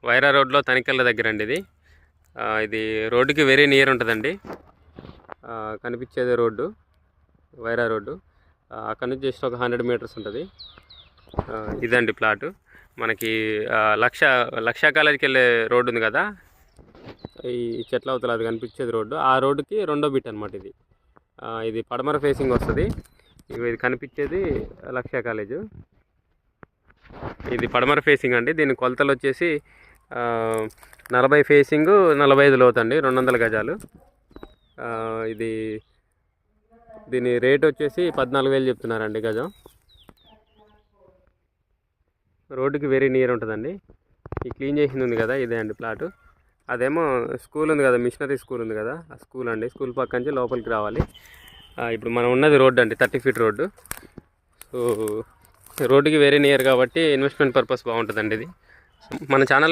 వైరా రోడ్లో తనికెళ్ళ దగ్గర అండి ఇది. ఇది రోడ్డుకి వెరీ నియర్ ఉంటుందండి. కనిపించేది రోడ్డు వైరా రోడ్డు. అక్కడ నుంచి జస్ట్ ఒక 100 మీటర్స్ ఉంటుంది. ఇదండి ప్లాటు. మనకి లక్ష కాలేజీకి వెళ్ళే రోడ్డు ఉంది కదా, ఈ చెట్ల అవతల అది కనిపించేది రోడ్డు. ఆ రోడ్డుకి రెండో బిట్ అనమాట ఇది. ఇది పడమర ఫేసింగ్ వస్తుంది. ఇది కనిపించేది లక్ష కాలేజు. ఇది పడమర ఫేసింగ్ అండి. దీని కొలతలు వచ్చేసి 40 ఫేసింగ్ 45 లోతు అండి, 200 గజాలు. దీని రేట్ వచ్చేసి 14,000 చెప్తున్నారండి గజం. రోడ్డుకి వెరీ నియర్ ఉంటుందండి. ఈ క్లీన్ చేసింది ఉంది కదా, ఇదే అండి ప్లాటు. అదేమో స్కూల్ ఉంది కదా, మిషనరీ స్కూల్ ఉంది కదా, ఆ స్కూల్ అండి. స్కూల్ పక్క నుంచి లోపలికి రావాలి. ఇప్పుడు మనం ఉన్నది రోడ్డు అండి, 30 ఫీట్ రోడ్డు. సో రోడ్డుకి వెరీ నియర్ కాబట్టి ఇన్వెస్ట్మెంట్ పర్పస్ బాగుంటుందండి ఇది. మన ఛానల్